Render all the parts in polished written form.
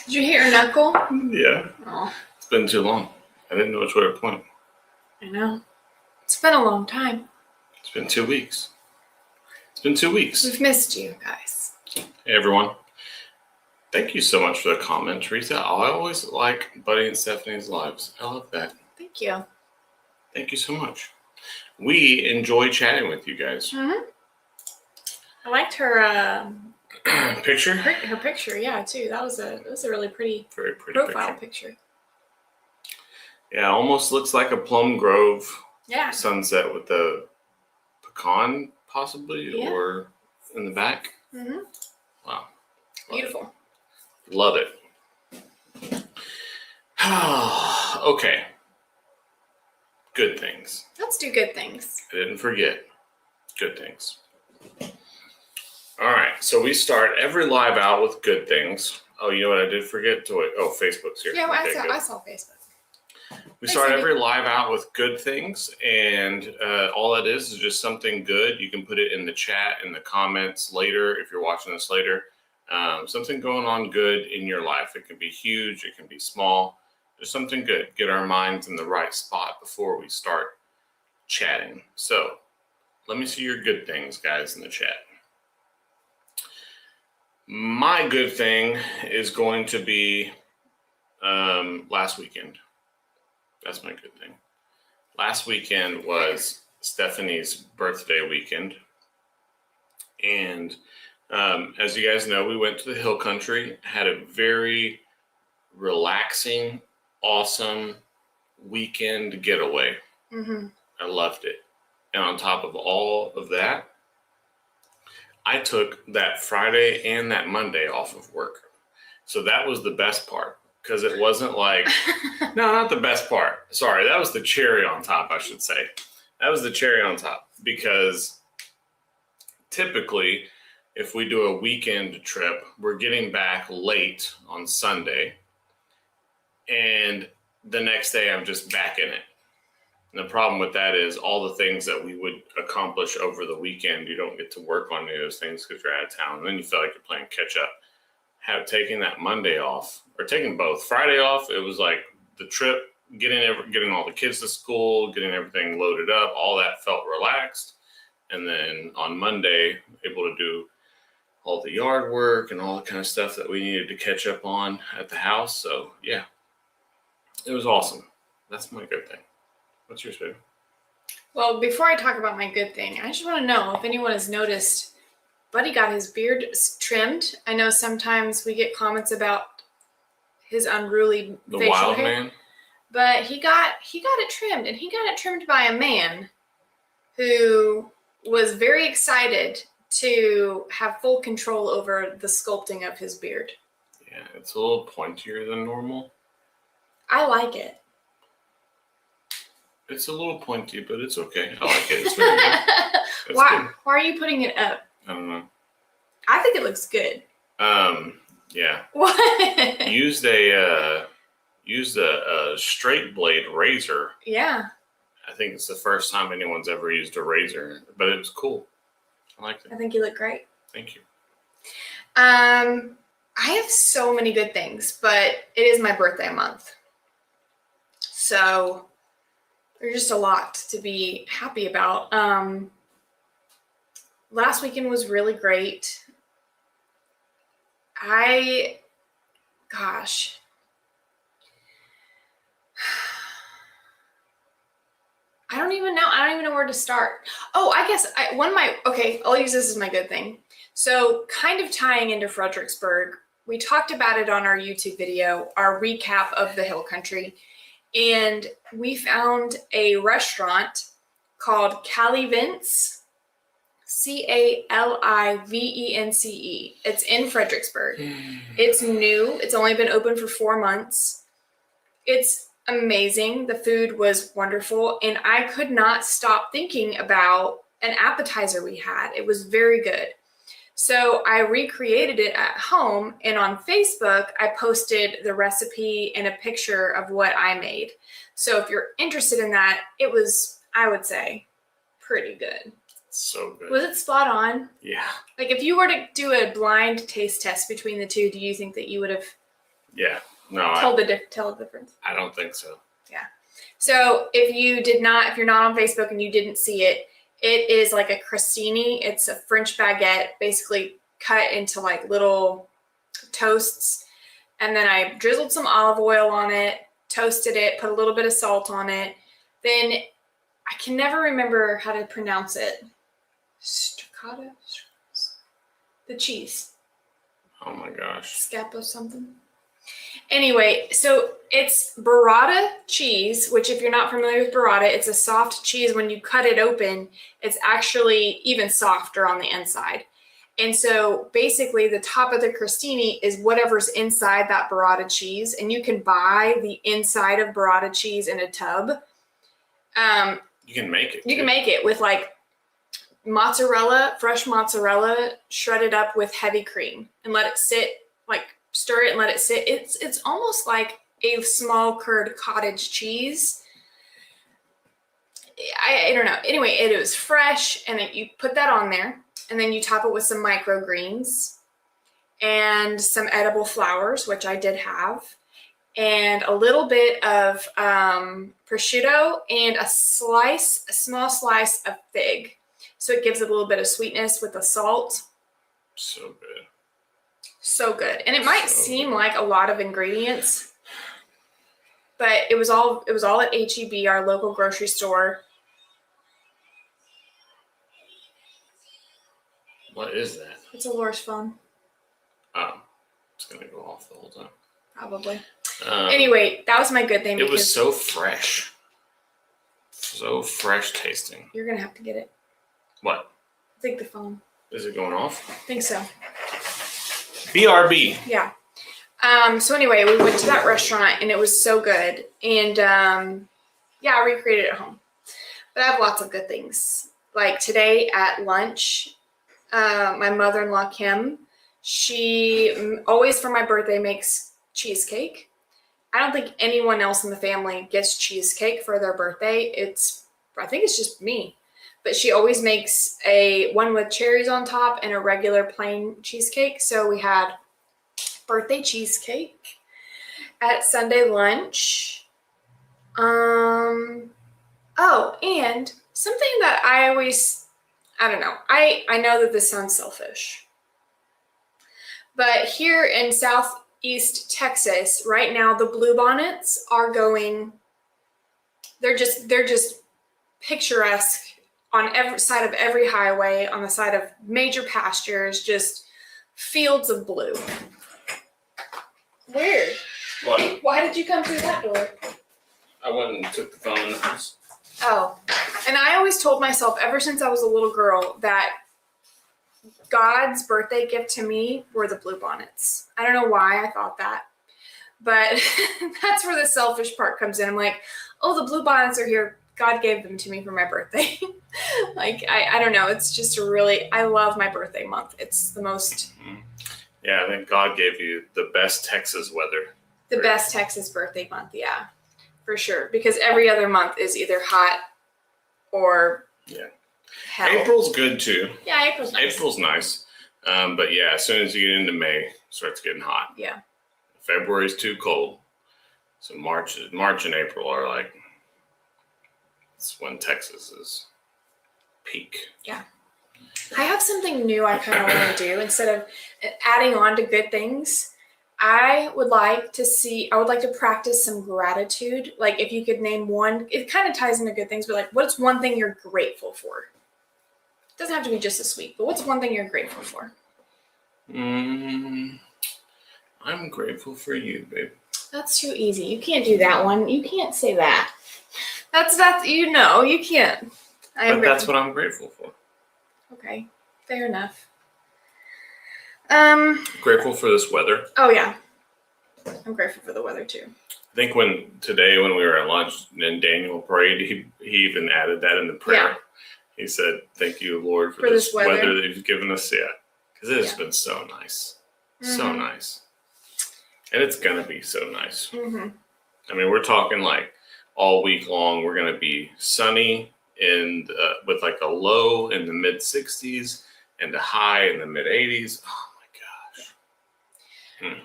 Did you hit your knuckle? Yeah. Oh. It's been too long. I didn't know which way to point. I know. It's been a long time. It's been 2 weeks. It's been 2 weeks. We've missed you guys. Hey, everyone. Thank you so much for the comment, Teresa. I always like Buddy and Stephanie's lives. I love that. Thank you. Thank you so much. We enjoy chatting with you guys. Mm-hmm. I liked her picture. Her picture, yeah, too. That was a really pretty, very pretty profile picture. Yeah, almost looks like a Plum Grove sunset with the pecan, possibly, or in the back. Mm-hmm. Wow. Beautiful. Love it. Okay. Good things. Let's do good things. I didn't forget. Good things. All right. So we start every live out with good things. Oh, you know what I did forget? Facebook's here. Yeah, well, I saw Facebook. We start every live out with good things, and all that is just something good. You can put it in the chat, in the comments later if you're watching this later. Something going on good in your life. It can be huge. It can be small. Just something good. Get our minds in the right spot before we start chatting. So let me see your good things, guys, in the chat. My good thing is going to be last weekend. That's my good thing. Last weekend was Stephanie's birthday weekend. And as you guys know, we went to the Hill Country, had a very relaxing, awesome weekend getaway. Mm-hmm. I loved it. And on top of all of that, I took that Friday and that Monday off of work. So that was the best part. Because it wasn't like, no, not the best part. Sorry, that was the cherry on top, I should say. That was the cherry on top. Because typically, if we do a weekend trip, we're getting back late on Sunday. And the next day, I'm just back in it. And the problem with that is all the things that we would accomplish over the weekend, you don't get to work on any of those things because you're out of town. And then you feel like you're playing catch up. Taking that Monday off, or taking both. Friday off, it was like the trip, getting all the kids to school, getting everything loaded up, all that felt relaxed. And then on Monday, able to do all the yard work and all the kind of stuff that we needed to catch up on at the house. So yeah, it was awesome. That's my good thing. What's yours, baby? Well, before I talk about my good thing, I just want to know if anyone has noticed Buddy got his beard trimmed. I know sometimes we get comments about his unruly facial wild hair, man. But he got it trimmed, and he got it trimmed by a man who was very excited to have full control over the sculpting of his beard. Yeah, it's a little pointier than normal. I like it. It's a little pointy, but it's okay. I like it. It's very good. Why are you putting it up? I don't know. I think it looks good. Yeah. What? Used a straight blade razor. Yeah. I think it's the first time anyone's ever used a razor, but it was cool. I liked it. I think you look great. Thank you. I have so many good things, but it is my birthday month. So there's just a lot to be happy about. Last weekend was really great. I don't even know where to start. Oh, I guess I'll use this as my good thing. So kind of tying into Fredericksburg, we talked about it on our YouTube video, our recap of the Hill Country. And we found a restaurant called Calivence, Calivence. It's in Fredericksburg. It's new. It's only been open for 4 months. It's amazing. The food was wonderful. And I could not stop thinking about an appetizer we had. It was very good. So I recreated it at home, and on Facebook, I posted the recipe and a picture of what I made. So if you're interested in that, it was, I would say, pretty good. So good. Was it spot on? Yeah. Like if you were to do a blind taste test between the two, do you think that you would have Yeah. No, Tell the difference. I don't think so. So if you're not on Facebook and you didn't see it, it is like a crostini. It's a French baguette, basically cut into like little toasts. And then I drizzled some olive oil on it, toasted it, put a little bit of salt on it. Then I can never remember how to pronounce it. Stracciatella? The cheese. Oh my gosh. Scappa something. Anyway, so it's burrata cheese, which if you're not familiar with burrata, it's a soft cheese. When you cut it open, it's actually even softer on the inside. And so basically the top of the crostini is whatever's inside that burrata cheese. And you can buy the inside of burrata cheese in a tub. You can make it. You can make it with like mozzarella, fresh mozzarella, shredded up with heavy cream and let it sit, like stir it and let it sit. It's almost like a small curd cottage cheese. I don't know. Anyway, it was fresh, and you put that on there, and then you top it with some microgreens and some edible flowers, which I did have, and a little bit of prosciutto and a small slice of fig. So it gives it a little bit of sweetness with the salt. So good. So good. And it might seem like a lot of ingredients, but it was all at HEB, our local grocery store. What is that? It's a Laura's phone. Oh, it's going to go off the whole time. Probably. Anyway, that was my good thing. It was so fresh. So fresh tasting. You're going to have to get it. What? I think the phone. Is it going off? I think so. BRB. Yeah. So anyway, we went to that restaurant and it was so good. And yeah, I recreated it at home. But I have lots of good things. Like today at lunch, my mother-in-law, Kim, she always for my birthday makes cheesecake. I don't think anyone else in the family gets cheesecake for their birthday. I think it's just me. But she always makes one with cherries on top and a regular plain cheesecake. So we had birthday cheesecake at Sunday lunch. Oh, and something that I don't know. I know that this sounds selfish. But here in Southeast Texas, right now, the bluebonnets are going, they're just picturesque on every side of every highway, on the side of major pastures, just fields of blue. Weird. What? Why did you come through that door? I went and took the phone in the house. Oh, and I always told myself ever since I was a little girl that God's birthday gift to me were the bluebonnets. I don't know why I thought that, but that's where the selfish part comes in. I'm like, oh, the bluebonnets are here. God gave them to me for my birthday. Like, I don't know. It's just I love my birthday month. It's the most. Yeah, I think God gave you the best Texas weather. The best Texas birthday month, yeah, for sure. Because every other month is either hot or hell. April's good too. Yeah, April's nice. April's nice. But yeah, as soon as you get into May, it starts getting hot. Yeah. February's too cold. So March and April are like, it's when Texas is peak. Yeah. I have something new I kind of want to do. Instead of adding on to good things, I would like to practice some gratitude. Like if you could name one, it kind of ties into good things, but like what's one thing you're grateful for? It doesn't have to be just a sweet, but what's one thing you're grateful for? I'm grateful for you, babe. That's too easy. You can't do that one. You can't say that. That's you can't. But that's what I'm grateful for. Okay, fair enough. Grateful for this weather. Oh yeah, I'm grateful for the weather too. I think when we were at lunch and Daniel prayed, he even added that in the prayer. Yeah. He said, "Thank you, Lord, for this weather that you've given us." Yeah, because it has been so nice, so nice, and it's gonna be so nice. Mm-hmm. I mean, we're talking like all week long. We're gonna be sunny and with like a low in the mid 60s and a high in the mid 80s. Oh my gosh!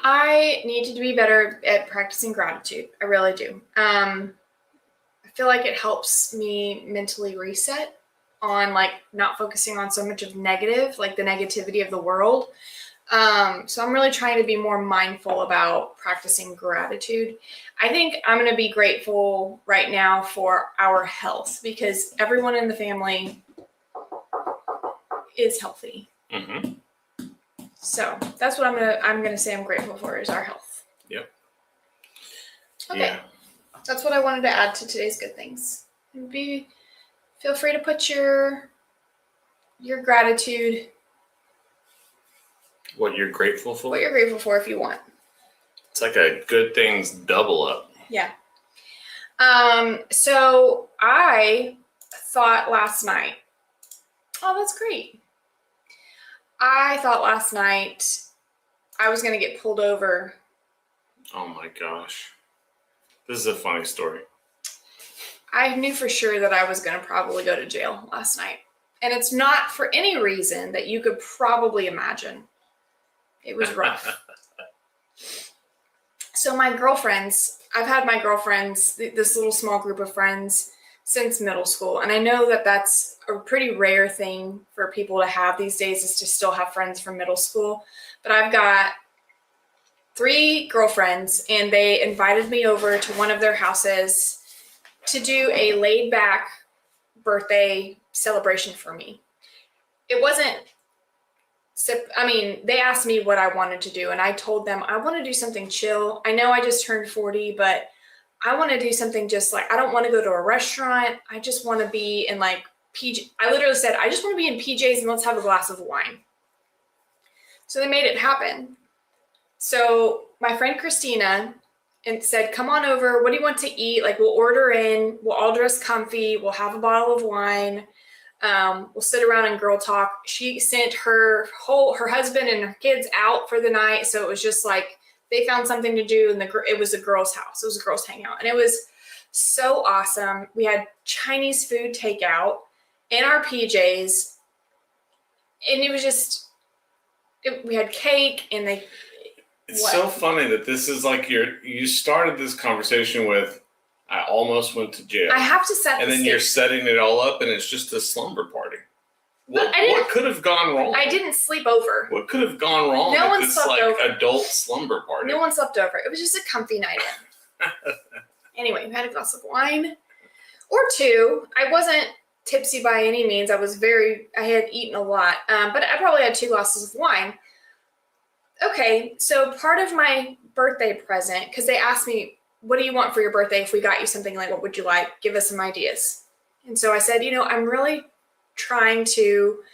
I need to be better at practicing gratitude. I really do. I feel like it helps me mentally reset on like not focusing on so much of negative, like the negativity of the world. So I'm really trying to be more mindful about practicing gratitude. I think I'm going to be grateful right now for our health because everyone in the family is healthy. Mm-hmm. So that's what I'm gonna say I'm grateful for is our health. Yep. Okay. Yeah. That's what I wanted to add to today's good things. Feel free to put your gratitude, What you're grateful for? what you're grateful for if you want. It's like a good things double up. Yeah. So I thought last night, oh, that's great. I thought last night I was gonna get pulled over. Oh my gosh. This is a funny story. I knew for sure that I was going to probably go to jail last night. And it's not for any reason that you could probably imagine. It was rough. So my girlfriends, I've had my girlfriends, this little small group of friends since middle school. And I know that that's a pretty rare thing for people to have these days is to still have friends from middle school. But I've got 3 girlfriends and they invited me over to one of their houses to do a laid back birthday celebration for me. It wasn't, they asked me what I wanted to do and I told them I want to do something chill. I know I just turned 40, but I want to do something just like, I don't want to go to a restaurant. I just want to be in like PJ. I literally said, I just want to be in PJs and let's have a glass of wine. So they made it happen. So my friend Christina and said, come on over. What do you want to eat? Like, we'll order in. We'll all dress comfy. We'll have a bottle of wine. We'll sit around and girl talk. She sent her husband and her kids out for the night. So it was just like they found something to do. And it was a girl's house. It was a girl's hangout. And it was so awesome. We had Chinese food takeout in our PJs. And it was just, we had cake and they... It's so funny that this is like you started this conversation with, I almost went to jail. I have to set and the then stage. You're setting it all up and it's just a slumber party. But What could have gone wrong? I didn't sleep over. What could have gone wrong No at one this slept like over. adult slumber party? No one slept over. It was just a comfy night in. Anyway, we had a glass of wine or 2. I wasn't tipsy by any means. I had eaten a lot, but I probably had 2 glasses of wine. Okay, so part of my birthday present, because they asked me, what do you want for your birthday? If we got you something, like, what would you like? Give us some ideas. And so I said, I'm really trying to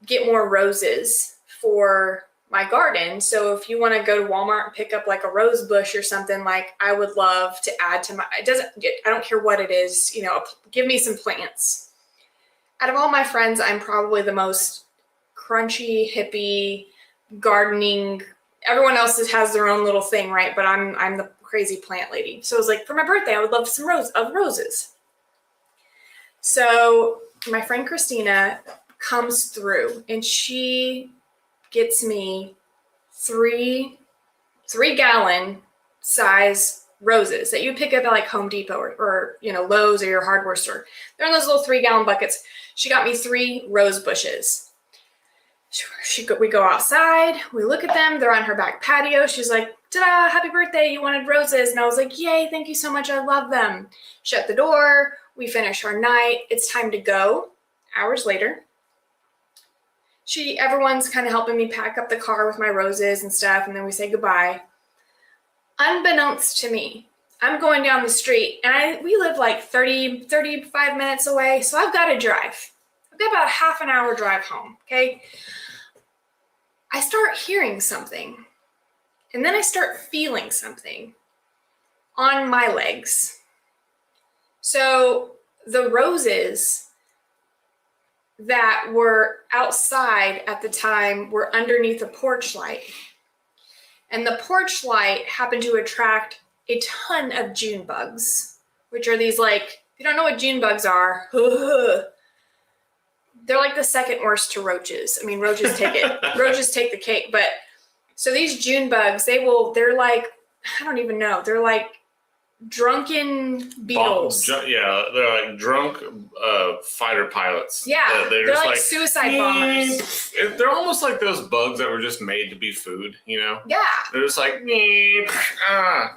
get more roses for my garden. So if you want to go to Walmart and pick up like a rose bush or something, like I would love to add to I don't care what it is, give me some plants. Out of all my friends, I'm probably the most crunchy, hippie, gardening. Everyone else has their own little thing, right? But I'm the crazy plant lady. So I was like, for my birthday, I would love some roses. So my friend Christina comes through and she gets me 3 gallon size roses that you pick up at like Home Depot or Lowe's or your hardware store. They're in those little 3 gallon buckets. She got me 3 rose bushes. We go outside, we look at them, they're on her back patio. She's like, ta-da, happy birthday, you wanted roses. And I was like, yay, thank you so much, I love them. Shut the door, we finish our night, it's time to go. Hours later, everyone's kind of helping me pack up the car with my roses and stuff, and then we say goodbye. Unbeknownst to me, I'm going down the street, and we live like 35 minutes away, so I've got to drive. I've got about a half an hour drive home, okay? I start hearing something, and then I start feeling something on my legs. So the roses that were outside at the time were underneath a porch light. And the porch light happened to attract a ton of June bugs, which are these like, if you don't know what June bugs are, they're like the second worst to roaches. I mean, roaches take the cake, but So these June bugs, they're like, I don't even know. They're like drunken beetles. They're like drunk fighter pilots. Yeah, they're just like suicide bombers. They're almost like those bugs that were just made to be food, you know? Yeah. They're just like,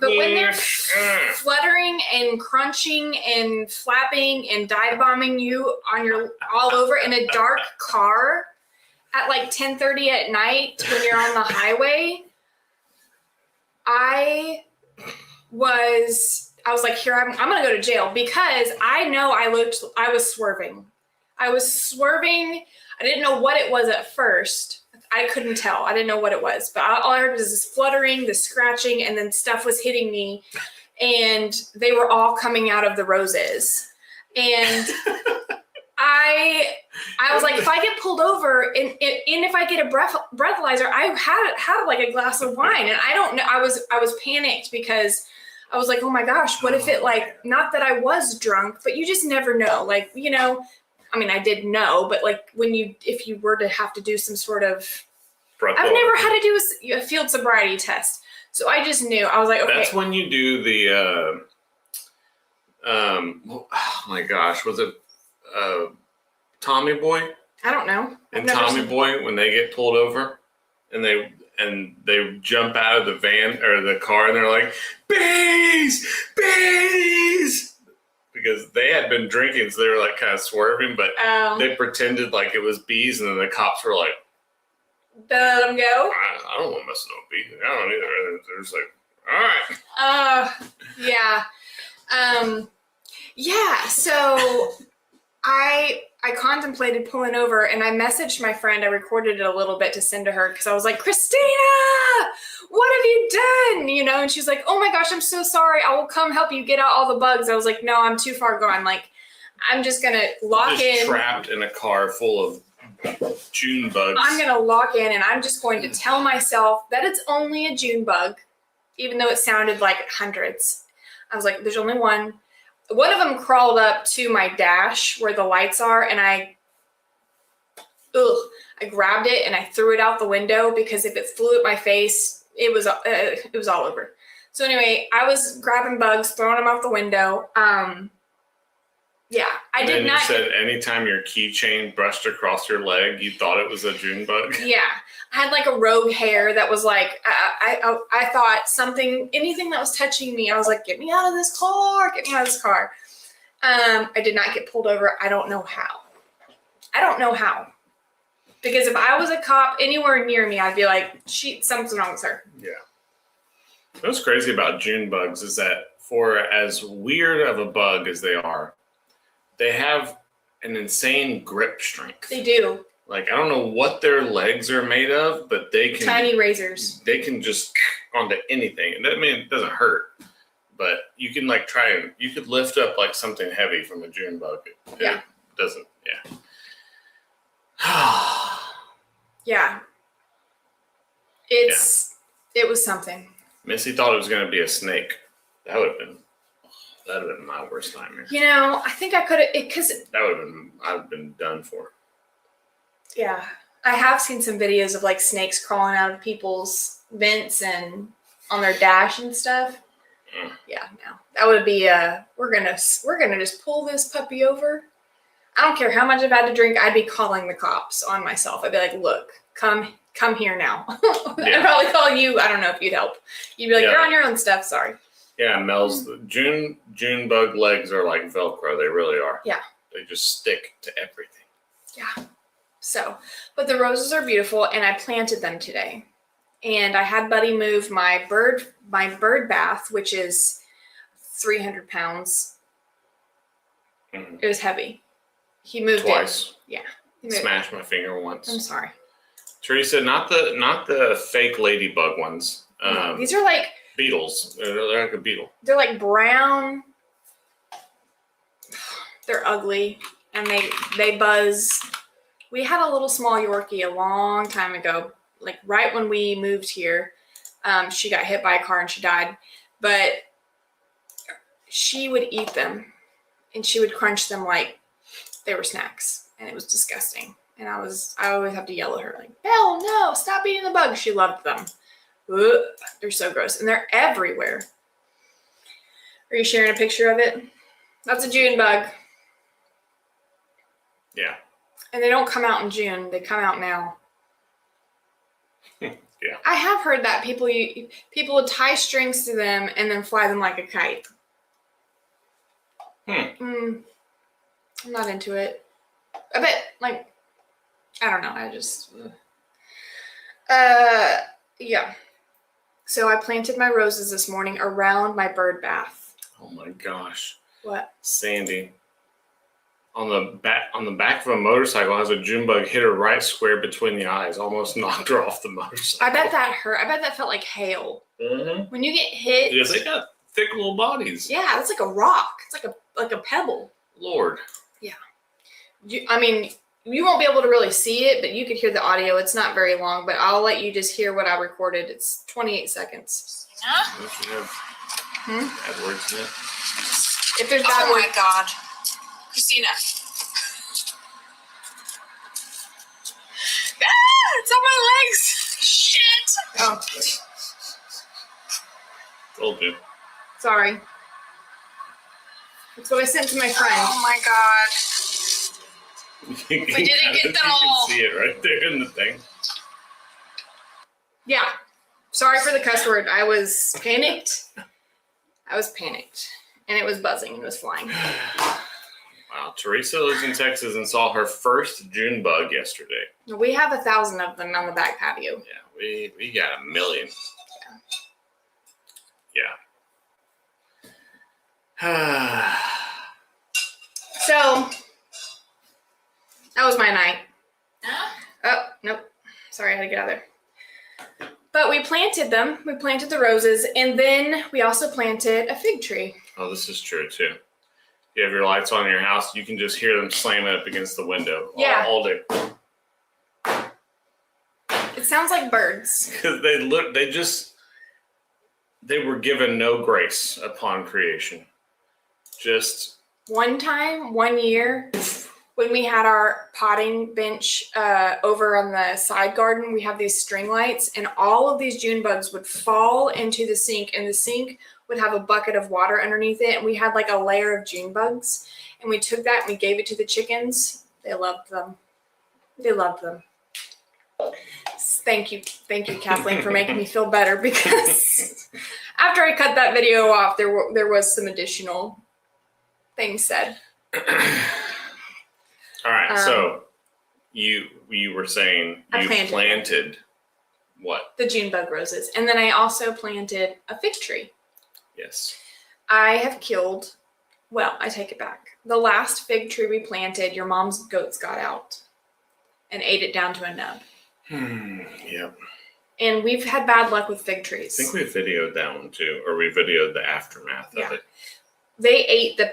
but when they're fluttering and crunching and flapping and dive bombing you on your all over in a dark car at like 10:30 at night when you're on the highway, I was like, here, I'm gonna go to jail, because I know I was swerving. I didn't know what it was at first. I couldn't tell. I didn't know what it was, but all I heard was this fluttering, this scratching, and then stuff was hitting me, and they were all coming out of the roses. And I was like, if I get pulled over and if I get a breathalyzer, I had like a glass of wine, and I don't know. I was panicked because I was like, oh my gosh, what if it, like, not that I was drunk, but you just never know. Like, you know, I mean, I did know, but like if you were to have to do some sort of, I've never had to do a field sobriety test. So I just knew. I was like, okay. That's when you do the, oh my gosh, was it Tommy Boy? I don't know. And Tommy Boy, when they get pulled over and they jump out of the van or the car and they're like, bees, bees, because they had been drinking, so they were like kind of swerving, but they pretended like it was bees, and then the cops were like, let them go. I don't want to mess with no bees. I don't either. They're just like, all right. Yeah. Yeah. So I contemplated pulling over, and I messaged my friend. I recorded it a little bit to send to her because I was like, Christina, what have you done? You know, and she's like, oh my gosh, I'm so sorry. I will come help you get out all the bugs. I was like, no, I'm too far gone. Like, I'm just going to lock in. Trapped in a car full of June bugs. I'm going to lock in, and I'm just going to tell myself that it's only a June bug, even though it sounded like hundreds. I was like, there's only one. One of them crawled up to my dash where the lights are, and I grabbed it and I threw it out the window, because if it flew at my face, it was all over. So anyway, I was grabbing bugs, throwing them out the window. Yeah, I did not. You said anytime your keychain brushed across your leg, you thought it was a June bug? Yeah. I had like a rogue hair that was like, I thought anything that was touching me, I was like, get me out of this car, get me out of this car. I did not get pulled over. I don't know how. Because if I was a cop anywhere near me, I'd be like, something's wrong with her. Yeah. What's crazy about June bugs is that, for as weird of a bug as they are, they have an insane grip strength. They do. Like, I don't know what their legs are made of, but they can... Tiny razors. They can just onto anything. I mean, it doesn't hurt, but you can like you could lift up like something heavy from a June bug. It doesn't, yeah. It was something. Missy thought it was going to be a snake. That would have been my worst nightmare. You know, I think I could have, because I've been done for. Yeah. I have seen some videos of like snakes crawling out of people's vents and on their dash and stuff. Yeah, no. That would be we're gonna just pull this puppy over. I don't care how much I've had to drink, I'd be calling the cops on myself. I'd be like, look, come here now. I'd probably call you. I don't know if you'd help. You'd be like, you're on your own stuff, sorry. Yeah, Mel's June bug legs are like Velcro. They really are. Yeah. They just stick to everything. Yeah. So, but the roses are beautiful, and I planted them today. And I had Buddy move my bird bath, which is 300 pounds. Mm-hmm. It was heavy. He moved twice. Yeah. Smashed my finger once. I'm sorry. Teresa, not the fake ladybug ones. No, these are like beetles. They're like a beetle. They're like brown. They're ugly, and they buzz. We had a little small Yorkie a long time ago, like right when we moved here. She got hit by a car and she died, but she would eat them, and she would crunch them like they were snacks, and it was disgusting. And I always have to yell at her like, Belle, no, stop eating the bugs. She loved them. Ugh, they're so gross, and they're everywhere. Are you sharing a picture of it? That's a June bug. Yeah. And they don't come out in June. They come out now. Yeah. I have heard that people would tie strings to them and then fly them like a kite. I'm not into it. I bet, like, I don't know. I just, yeah. So I planted my roses this morning around my bird bath. Oh my gosh. What? Sandy, on the back of a motorcycle, has a June bug hit her right square between the eyes, almost knocked her off the motorcycle. I bet that hurt. I bet that felt like hail. Mm-hmm. When you get hit. Because they got thick little bodies. Yeah, it's like a rock. It's like a pebble. Lord. Yeah. You won't be able to really see it, but you could hear the audio. It's not very long, but I'll let you just hear what I recorded. It's 28 seconds. You should have bad words in it. If there's bad Oh words. my God. Christina. It's on my legs. Shit. Oh, Told you. sorry. That's what I sent to my friend. Oh my God. We didn't get them all. You can see it right there in the thing. Yeah. Sorry for the cuss word. I was panicked. And it was buzzing and it was flying. Wow. Teresa lives in Texas and saw her first June bug yesterday. We have 1,000 of them on the back patio. Yeah, we got 1 million. Yeah. So that was my night. Huh? Oh, nope. Sorry, I had to get out of there. But we planted them. We planted the roses, and then we also planted a fig tree. Oh, this is true too. You have your lights on in your house, you can just hear them slamming up against the window all day. It sounds like birds. Because they were given no grace upon creation. Just One year, when we had our potting bench over on the side garden, we have these string lights, and all of these June bugs would fall into the sink, and the sink would have a bucket of water underneath it, and we had like a layer of June bugs, and we took that and we gave it to the chickens. They loved them. Thank you, Kathleen, for making me feel better, because after I cut that video off, there was some additional things said. all right. So you were saying I you planted what? The June bug roses, and then I also planted a fig tree. Yes. I have killed. Well, I take it back. The last fig tree we planted, your mom's goats got out and ate it down to a nub. Yep. And we've had bad luck with fig I trees. think we videoed that one too, or we videoed the aftermath of it. They ate the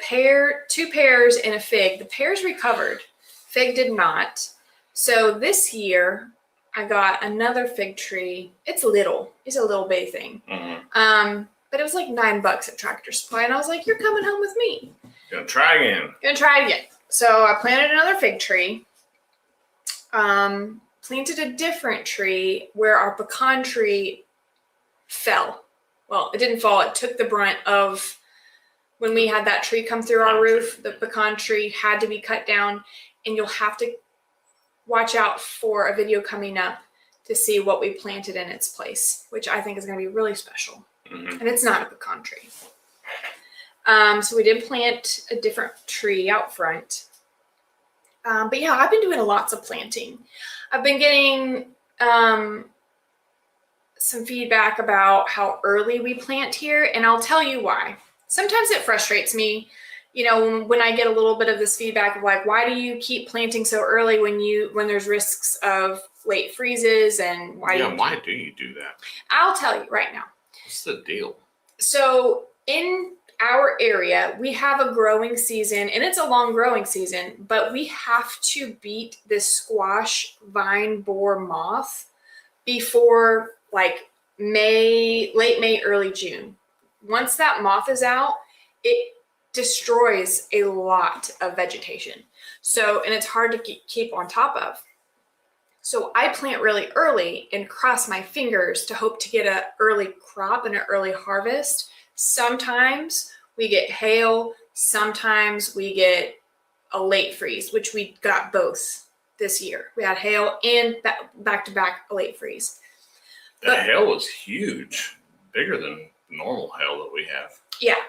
two pears and a fig. The pears recovered. Fig did not. So this year, I got another fig tree. It's little. It's a little bitty thing. Mm-hmm. But it was like $9 at Tractor Supply, and I was like, "You're coming home with me. Gonna try again." Gonna try it again." So I planted another fig tree. Planted a different tree where our pecan tree fell. Well, it didn't fall. It took the brunt of when we had that tree come through our roof. The pecan tree had to be cut down, and you'll have to watch out for a video coming up to see what we planted in its place, which I think is going to be really special. Mm-hmm. And it's not a pecan tree. So we did plant a different tree out front. But yeah, I've been doing lots of planting. I've been getting some feedback about how early we plant here, and I'll tell you why. Sometimes it frustrates me, when I get a little bit of this feedback of like, why do you keep planting so early when there's risks of late freezes, and why do you do that? I'll tell you right now. What's the deal? So in our area, we have a growing season, and it's a long growing season, but we have to beat this squash vine borer moth before like late May, early June. Once that moth is out, it destroys a lot of vegetation. So, and it's hard to keep on top of. So I plant really early and cross my fingers to hope to get an early crop and an early harvest. Sometimes we get hail, sometimes we get a late freeze, which we got both this year. We had hail and back to back a late freeze. The hail was huge, bigger than normal hail that we have. Yeah.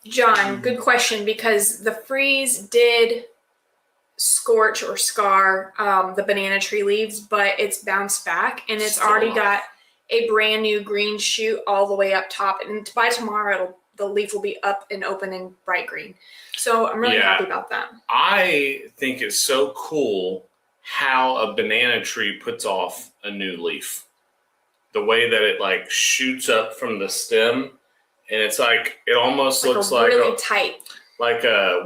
John, good question, because the freeze did scorch or scar the banana tree leaves, but it's bounced back and it's already got a brand new green shoot all the way up top. And by tomorrow, the leaf will be up and open and bright green. So I'm really happy about that. I think it's so cool how a banana tree puts off a new leaf. The way that it like shoots up from the stem, and it's like it almost looks like really tight, like a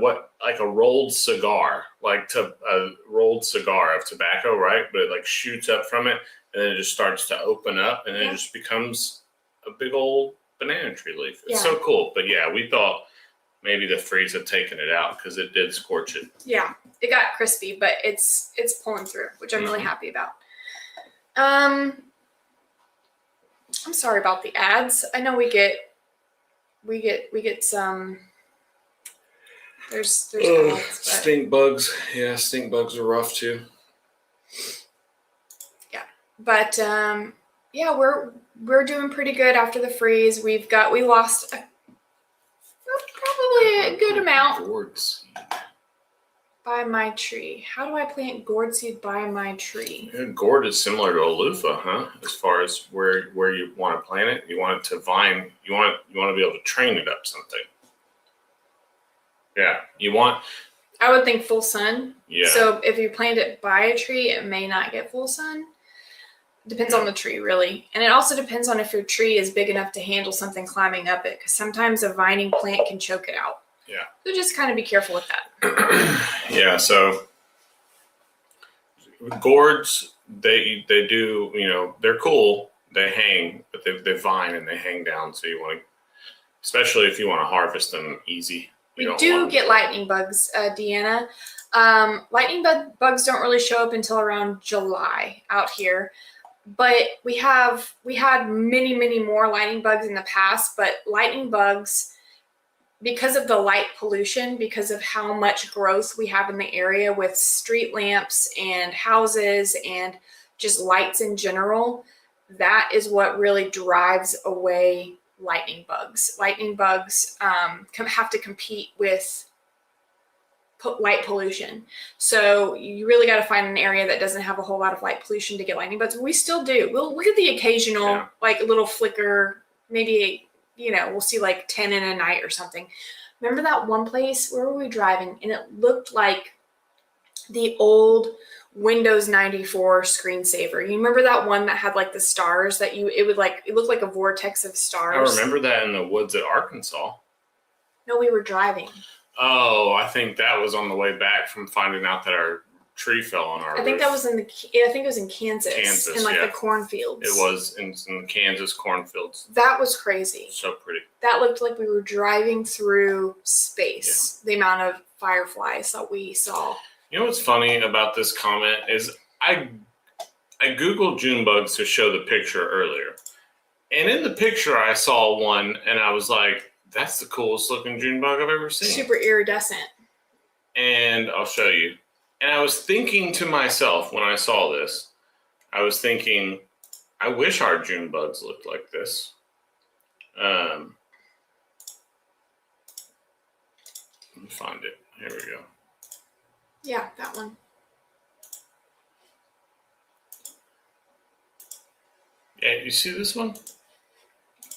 rolled cigar, a rolled cigar of tobacco, right? But it like shoots up from it, and then it just starts to open up, and then it just becomes a big old banana tree leaf. It's so cool. But yeah, we thought maybe the freeze had taken it out because it did scorch it. Yeah, it got crispy, but it's pulling through, which I'm really happy about. I'm sorry about the ads. I know we get some. There's ads, stink bugs. Yeah, stink bugs are rough too. Yeah, but yeah, we're doing pretty good after the freeze. We lost probably a good amount. Gourd seed. By my tree. How do I plant gourd seed by my tree? Yeah, gourd is similar to a loofah, huh? As far as where you want to plant it, you want it to vine. You want to be able to train it up something. Yeah, I would think full sun. Yeah. So if you plant it by a tree, it may not get full sun. Depends on the tree, really. And it also depends on if your tree is big enough to handle something climbing up it, because sometimes a vining plant can choke it out. Yeah. So just kind of be careful with that. Yeah, so gourds, they do, they're cool. They hang, but they vine and they hang down. So you want to, especially if you want to harvest them easy. We do get lightning bugs, Deanna. Lightning bugs don't really show up until around July out here. But we had many, many more lightning bugs in the past, but lightning bugs, because of the light pollution, because of how much growth we have in the area with street lamps and houses and just lights in general, that is what really drives away lightning bugs. Lightning bugs have to compete with light pollution. So you really got to find an area that doesn't have a whole lot of light pollution to get lightning bugs. We still do. We'll get the occasional like little flicker, maybe, we'll see like 10 in a night or something. Remember that one place, where were we driving? And it looked like the old Windows 94 screensaver. You remember that one that had like the stars that it looked like a vortex of stars? I remember that in the woods at Arkansas. No, we were driving. Oh, I think that was on the way back from finding out that our tree fell on our roof. I think it was in Kansas in like the cornfields. It was in the Kansas cornfields. That was crazy. So pretty. That looked like we were driving through space. Yeah. The amount of fireflies that we saw. You know what's funny about this comment is I Googled June bugs to show the picture earlier. And in the picture I saw one and I was like, that's the coolest looking June bug I've ever seen. Super iridescent. And I'll show you. And I was thinking to myself when I saw this, I was thinking, I wish our June bugs looked like this. Let me find it. Here we go. Yeah, that one. Yeah, you see this one?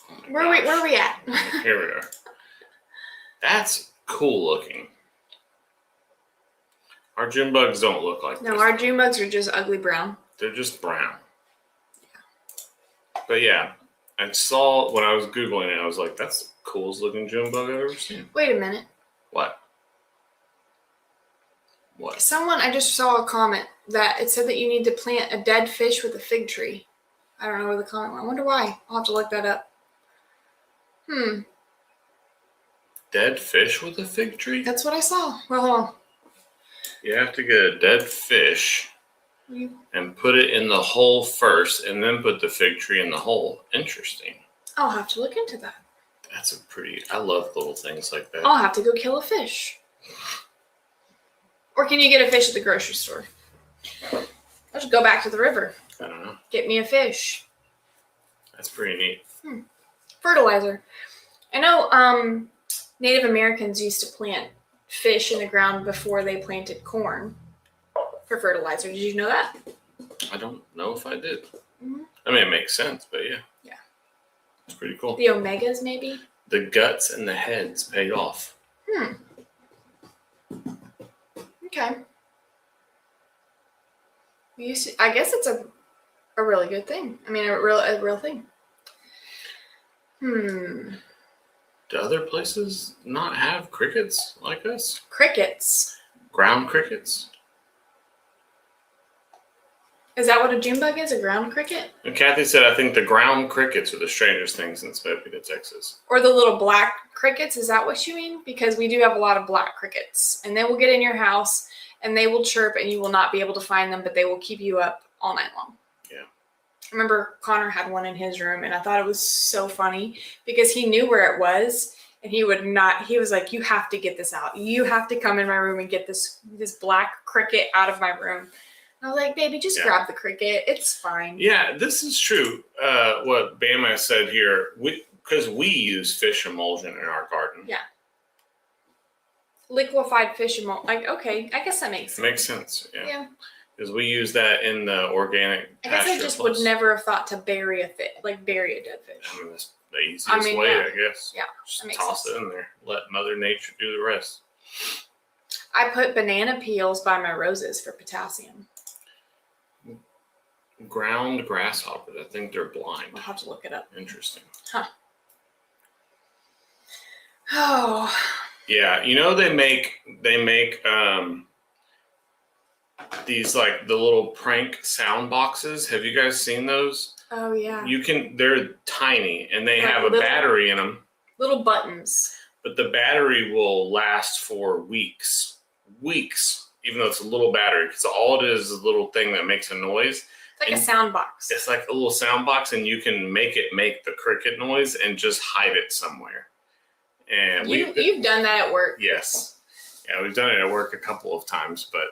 Oh where are we at? Here we are. That's cool looking. Our June bugs don't look like this. No, our June bugs are just ugly brown. They're just brown. Yeah. But yeah, I saw when I was Googling it, I was like, that's the coolest looking June bug I've ever seen. Wait a minute. What? What? I just saw a comment that it said that you need to plant a dead fish with a fig tree. I don't know where the comment went. I wonder why. I'll have to look that up. Dead fish with a fig tree? That's what I saw. Well, hold on. You have to get a dead fish and put it in the hole first, and then put the fig tree in the hole. Interesting. I'll have to look into that. That's a pretty. I love little things like that. I'll have to go kill a fish. Or can you get a fish at the grocery store? I'll just go back to the river. I don't know. Get me a fish. That's pretty neat. Fertilizer. I know Native Americans used to plant fish in the ground before they planted corn for fertilizer. Did you know that? I don't know if I did. Mhm. I mean, it makes sense, but yeah. Yeah. It's pretty cool. The omegas, maybe? The guts and the heads paid off. Okay. I guess it's a really good thing. I mean, a real thing. Do other places not have crickets like us? Crickets. Ground crickets? Is that what a June bug is? A ground cricket? And Kathy said, I think the ground crickets are the strangest things in Smokey, Texas. Or the little black crickets? Is that what you mean? Because we do have a lot of black crickets. And they will get in your house and they will chirp and you will not be able to find them, but they will keep you up all night long. Yeah. I remember Connor had one in his room and I thought it was so funny because he knew where it was and he was like, you have to get this out. You have to come in my room and get this black cricket out of my room. I was like, baby, just grab the cricket. It's fine. Yeah, this is true. What Bama said here, because we use fish emulsion in our garden. Yeah. Liquefied fish emulsion. Like, okay, I guess that makes sense. Makes sense, yeah. Yeah. Because we use that in the organic I guess I pasture just plus. would never have thought to bury a dead fish. I mean, that's the easiest way, I guess. Yeah, Just that makes toss sense. it in there. Let Mother Nature do the rest. I put banana peels by my roses for potassium. Ground grasshoppers. I think they're blind. I'll have to look it up. Interesting. Oh. Yeah, you know they make these like the little prank sound boxes. Have you guys seen those? Oh yeah. They're tiny and they Like have a battery in them, Little buttons. but the battery will last for weeks, even though it's a little battery, because all it is a little thing that makes a noise. It's like a sound box. It's like a little sound box, and you can make it make the cricket noise and just hide it somewhere. And You've done that at work. yes, yeah, we've done it at work a couple of times, but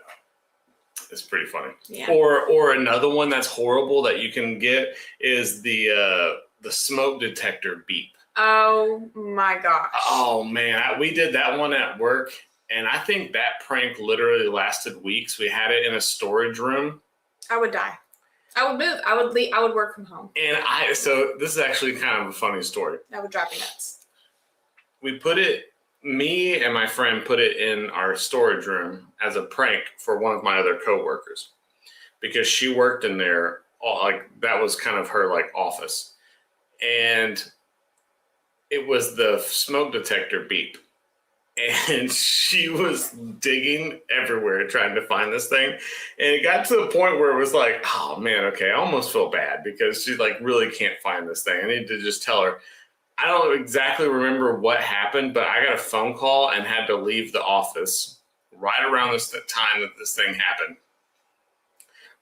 it's pretty funny. Yeah. Or another one that's horrible that you can get is the smoke detector beep. Oh my gosh. Oh man, we did that one at work, and I think that prank literally lasted weeks. We had it in a storage room. I would die. I would move. I would leave. I would work from home. And so this is actually kind of a funny story. That would drive me nuts. Me and my friend put it in our storage room as a prank for one of my other coworkers because she worked in there. Like that was kind of her like office. And it was the smoke detector beep. And she was digging everywhere trying to find this thing. And it got to the point where it was like, oh man, okay, I almost feel bad because she like really can't find this thing. I need to just tell her. I don't exactly remember what happened, but I got a phone call and had to leave the office right around this time that this thing happened.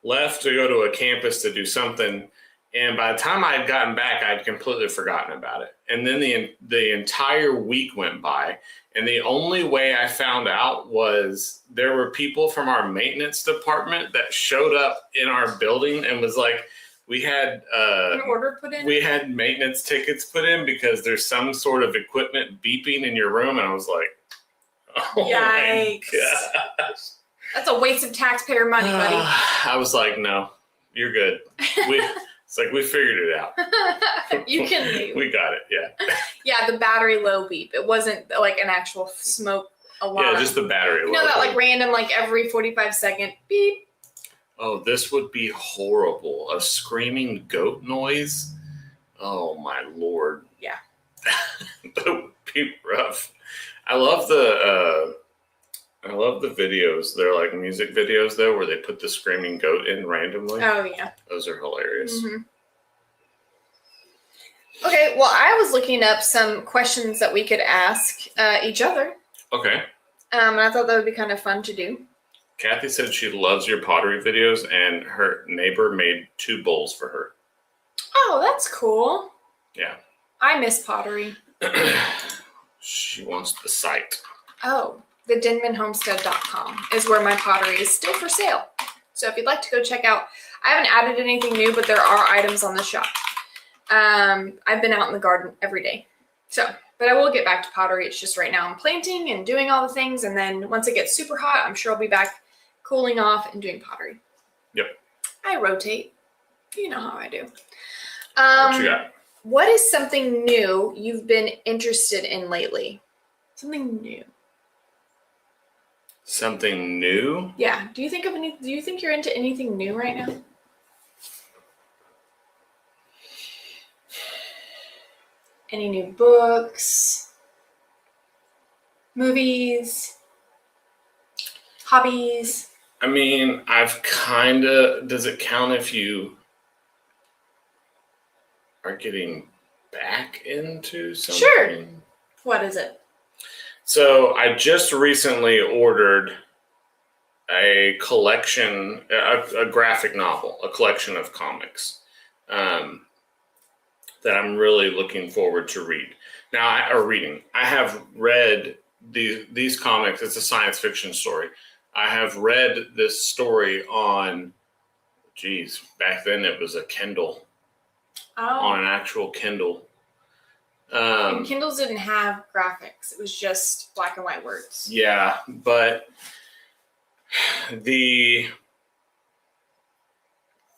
Left to go to a campus to do something. And by the time I had gotten back, I'd completely forgotten about it. And then the entire week went by. And the only way I found out was there were people from our maintenance department that showed up in our building and was like, we had An order put in? we had maintenance tickets put in because there's some sort of equipment beeping in your room. And I was like, oh Yikes. my gosh. That's a waste of taxpayer money, buddy. I was like, no, you're good. It's like we figured it out. You can leave. We got it. Yeah. Yeah, the battery low beep. It wasn't like an actual smoke alarm. Yeah, just the battery. You know that like random, like every 45-second beep. Oh, this would be horrible. A screaming goat noise. Oh my Lord. Yeah. That would be rough. I love the videos. They're like music videos though, where they put the screaming goat in randomly. Oh yeah. Those are hilarious. Mm-hmm. Okay, well, I was looking up some questions that we could ask each other. Okay. And I thought that would be kind of fun to do. Kathy said she loves your pottery videos, and her neighbor made 2 bowls for her. Oh, that's cool. Yeah. I miss pottery. She wants the site. Oh, the denmanhomestead.com is where my pottery is still for sale. So if you'd like to go check out, I haven't added anything new, but there are items on the shop. I've been out in the garden every day. So, but I will get back to pottery. It's just right now I'm planting and doing all the things. And then once it gets super hot, I'm sure I'll be back cooling off and doing pottery. Yep. I rotate. You know how I do. What you got? What is something new you've been interested in lately? Something new. Something new? Yeah. Do you think you're into anything new right now? Any new books, movies, hobbies? I mean, does it count if you are getting back into something? Sure. What is it? So I just recently ordered a collection, a graphic novel, a collection of comics that I'm really looking forward to read. I have read these comics. It's a science fiction story. I have read this story on, back then it was a Kindle, on an actual Kindle. And Kindles didn't have graphics. It was just black and white words. Yeah, but the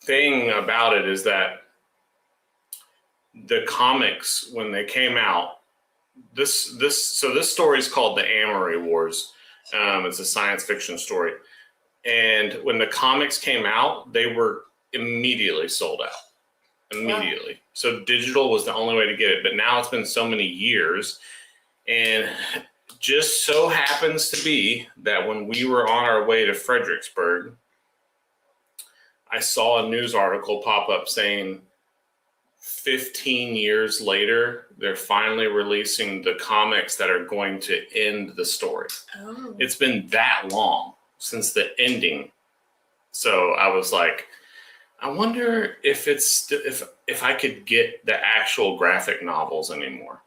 thing about it is that the comics, when they came out, this story is called The Amory Wars. It's a science fiction story. And when the comics came out, they were immediately sold out. Immediately. Wow. So digital was the only way to get it. But now it's been so many years. And just so happens to be that when we were on our way to Fredericksburg, I saw a news article pop up saying 15 years later, they're finally releasing the comics that are going to end the story. Oh. It's been that long since the ending. So I was like, I wonder if if I could get the actual graphic novels anymore.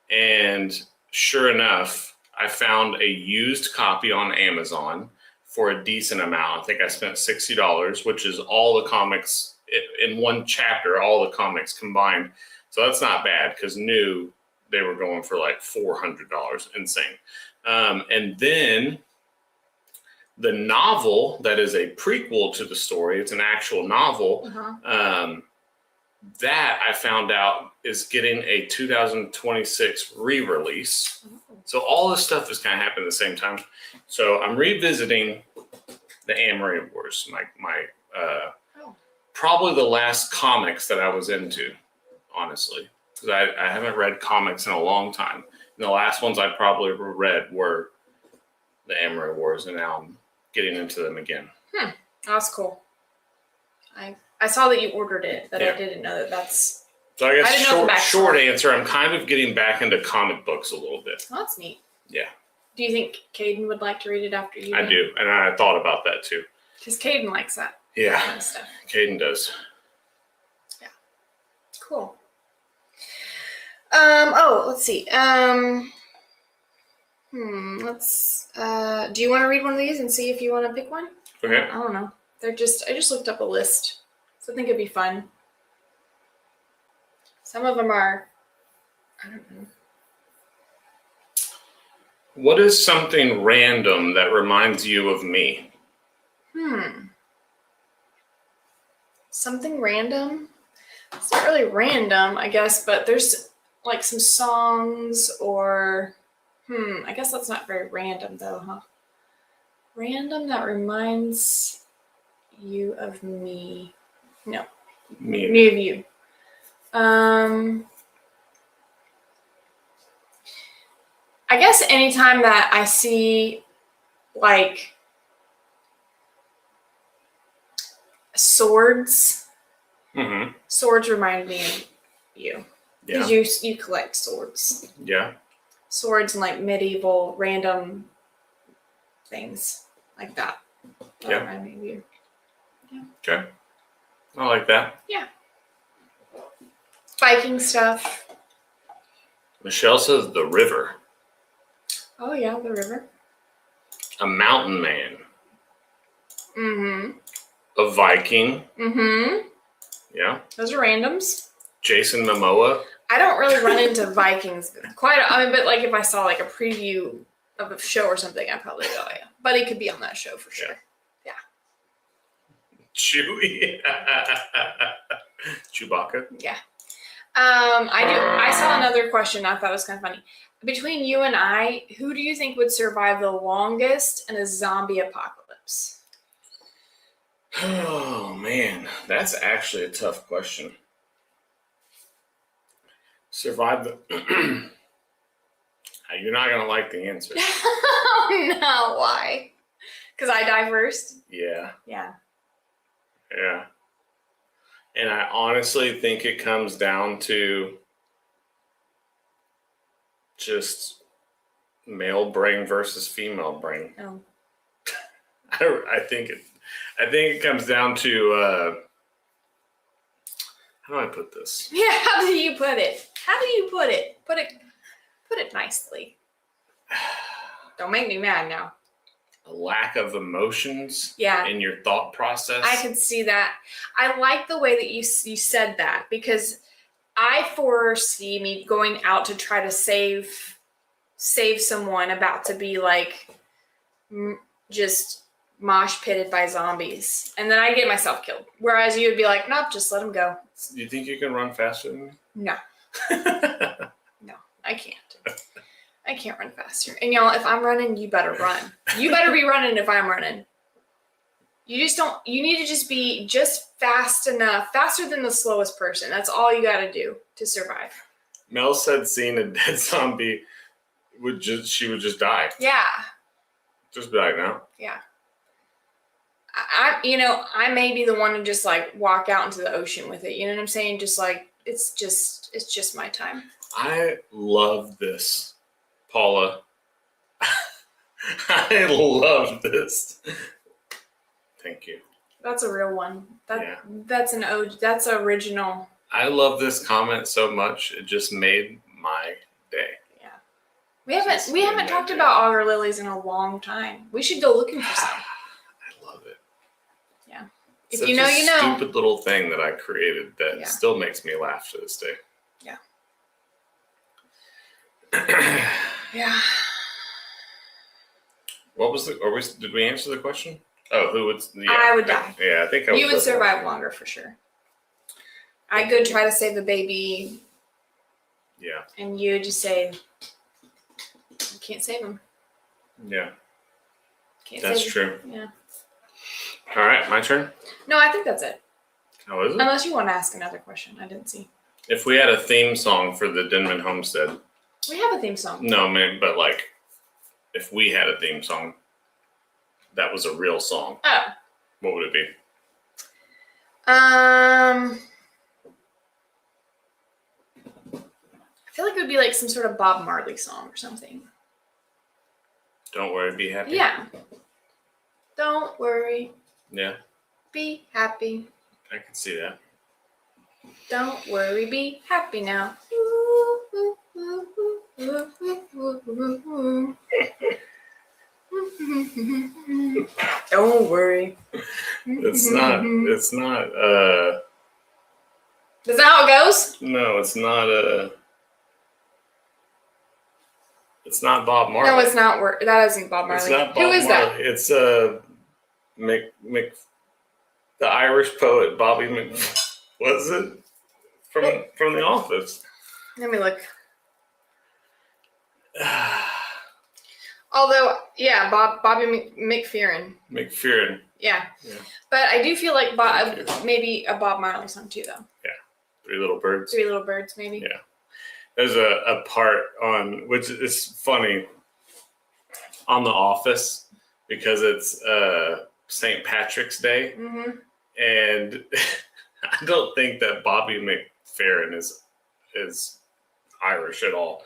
And sure enough, I found a used copy on Amazon for a decent amount. I think I spent $60, which is all the comics in one chapter, all the comics combined. So that's not bad, because new, they were going for like $400. Insane. And then the novel that is a prequel to the story, it's an actual novel, that I found out is getting a 2026 re-release. So all this stuff is kind of happening at the same time. So I'm revisiting the Amory Wars, my probably the last comics that I was into, honestly, because I haven't read comics in a long time. And the last ones I probably read were the Amory Wars, and now I'm getting into them again. That's cool. I saw that you ordered it, but yeah. I didn't know that's. So I guess short answer, I'm kind of getting back into comic books a little bit. Oh, that's neat. Yeah. Do you think Caden would like to read it after you? I do, and I thought about that too. Because Caden likes that. Yeah, kind of stuff. Caden does. Yeah. Cool. Let's see. Do you want to read one of these and see if you want to pick one? Okay. I don't know. I just looked up a list. So I think it'd be fun. Some of them are, I don't know. What is something random that reminds you of me? Something random? It's not really random, I guess, but there's like some songs or, I guess that's not very random though, huh? Random that reminds you of me. No. Me of you. I guess anytime that I see like swords, swords remind me of you. Because you collect swords. Yeah. Swords and like medieval random things like that. That Yeah. reminded me of you. Okay. I like that. Biking stuff. Michelle says the river. Oh yeah, the river. A mountain man. Mm-hmm. A Viking. Mm-hmm. Yeah. Those are randoms. Jason Momoa. I don't really run into Vikings quite. But like if I saw like a preview of a show or something, I'd probably go, yeah. But he could be on that show for sure. Chewie. Chewbacca. Yeah. I saw another question I thought was kind of funny. Between you and I, who do you think would survive the longest in a zombie apocalypse? Oh man, that's actually a tough question. Survive the. You're not gonna like the answer. No, why? Because I die first? Yeah, Yeah. yeah. And I honestly think it comes down to just male brain versus female brain. Oh. I think it comes down to how do I put this? Yeah, how do you put it? How do you put it? Put it nicely. Don't make me mad now. A lack of emotions Yeah. in your thought process. I can see that. I like the way that you said that because I foresee me going out to try to save someone about to be like just mosh pitted by zombies, and then I get myself killed. Whereas you would be like, nope, just let him go. You think you can run faster than me? No, no, I can't. I can't run faster. And y'all, if I'm running, you better run. You better be running if I'm running. You just don't. You need to just be just fast enough, faster than the slowest person. That's all you got to do to survive. Mel said seeing a dead zombie she would just die. Yeah. Just be like, no. Yeah. I may be the one to just like walk out into the ocean with it. You know what I'm saying? Just like it's just my time. I love this, Paula. I love this. Thank you. That's a real one. That's an OG. That's original. I love this comment so much. It just made my day. Yeah. We haven't talked about auger lilies in a long time. We should go looking for some. I love it. Yeah. If you know, you know. Stupid little thing that I created that still makes me laugh to this day. Yeah. Yeah. What was did we answer the question? Oh, who would? Yeah, I would die. I think I would. You would survive longer for sure. I could try to save the baby. Yeah. And you just say, I can't save him. Yeah. That's true. Yeah. All right, my turn. No, I think that's it. How is it? Unless you want to ask another question, I didn't see. If we had a theme song for the Denman homestead. We have a theme song. No, man, but like, if we had a theme song, that was a real song. Oh. What would it be? I feel like it would be like some sort of Bob Marley song or something. Don't worry, be happy. Yeah. Don't worry. Yeah. Be happy. I can see that. Don't worry, be happy now. Don't worry. It's not. It's not. Is that how it goes? No, it's not. It's not Bob Marley. No, it's not. That isn't Bob Marley. It's not Bob Who is Marley. that? It's the Irish poet Bobby Mc. Was it from The Office? Let me look. Although, yeah, Bobby McFerrin. McFerrin. Yeah. Yeah. But I do feel like maybe a Bob Marley song too, though. Yeah. Three Little Birds. Three Little Birds, maybe. Yeah. There's a part on which is funny on The Office because it's St. Patrick's Day, Mm-hmm. and I don't think that Bobby McFerrin is Irish at all,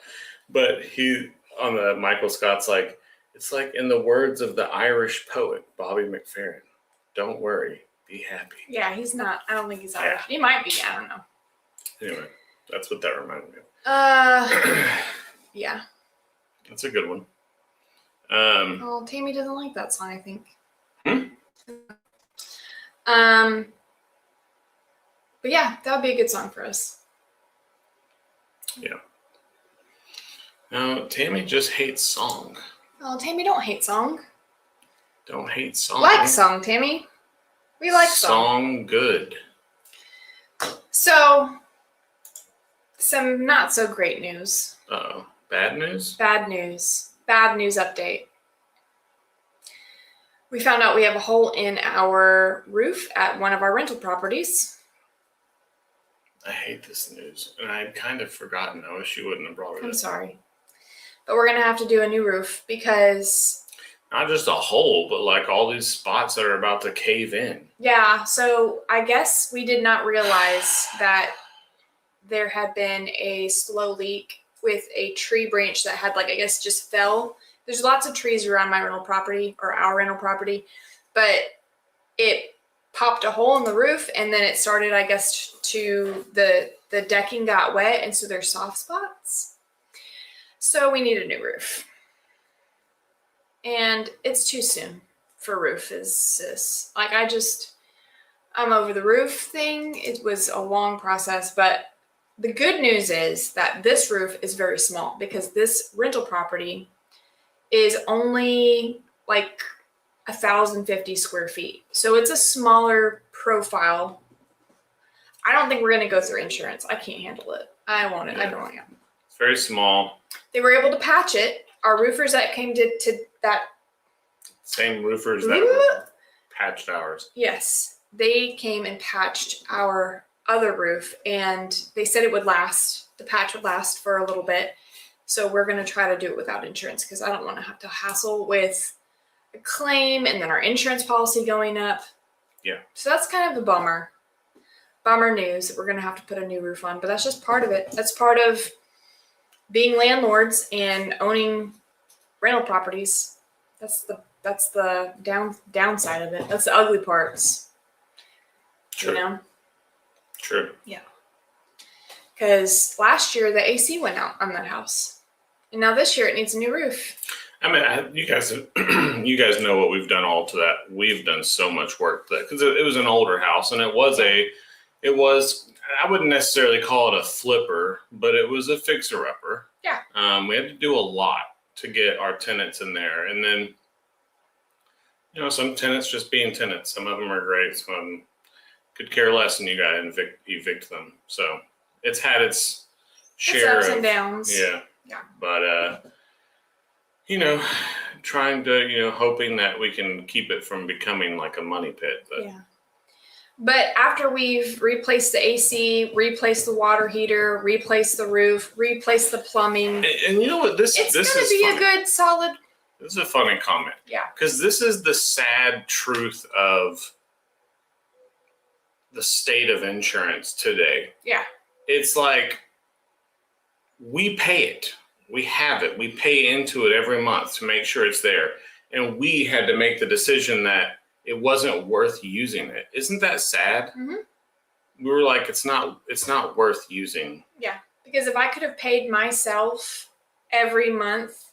but he on the Michael Scott's like, It's like in the words of the Irish poet, Bobby McFerrin, don't worry, be happy. Yeah, he's not. I don't think he's Irish. He might be. I don't know. Anyway, that's what that reminded me of. Yeah. That's a good one. Well, Tammy doesn't like that song, I think. But yeah, that would be a good song for us. Yeah. No, Tammy just hates song. Oh, Tammy, don't hate song. Don't hate song. Like song, Tammy. We like song. Song good. So, some not so great news. Uh-oh. Bad news? Bad news. Bad news update. We found out we have a hole in our roof at one of our rental properties. I hate this news. And I had kind of forgotten. I wish you wouldn't have brought it I'm up. sorry. But we're going to have to do a new roof because... Not just a hole, but like all these spots that are about to cave in. Yeah, so I guess we did not realize that there had been a slow leak with a tree branch that had, like, I guess just fell. There's lots of trees around my rental property, or our rental property, but it popped a hole in the roof, and then it started, I guess, to the decking got wet, and so there's soft spots. So we need a new roof. And it's too soon for roof, is this. Like, I'm over the roof thing. It was a long process, but the good news is that this roof is very small because this rental property is only like 1,050 square feet. So it's a smaller profile. I don't think we're going to go through insurance. I can't handle it. I won't. I don't want to. It's very small. They were able to patch it. Our roofers that came to that. Same roofers that patched ours. Yes. They came and patched our other roof, and they said it would last. The patch would last for a little bit. So we're going to try to do it without insurance because I don't want to have to hassle with a claim and then our insurance policy going up. Yeah. So that's kind of a bummer. Bummer news that we're going to have to put a new roof on, but that's just part of it. That's part of being landlords and owning rental properties. That's the downside of it. That's the ugly parts. True. You know? True. Yeah. Because last year the AC went out on that house, and now this year it needs a new roof. I mean, you guys know what we've done all to that. We've done so much work to that because it was an older house, and it was I wouldn't necessarily call it a flipper, but it was a fixer-upper. Yeah. We had to do a lot to get our tenants in there, and then some tenants just being tenants. Some of them are great. Some of them could care less, and you got to evict them. So it's had its share ups of and downs. Yeah. Yeah. But trying to hoping that we can keep it from becoming like a money pit. But Yeah. But after we've replaced the AC, replaced the water heater, replaced the roof, replaced the plumbing, and you know what? This it's is going to be funny. a good solid. This is a funny comment. Yeah. Because this is the sad truth of the state of insurance today. Yeah. It's like we pay it. We have it. We pay into it every month to make sure it's there. And we had to make the decision that it wasn't worth using it. Isn't that sad? Mm-hmm. We were like, it's not worth using. Yeah. Because if I could have paid myself every month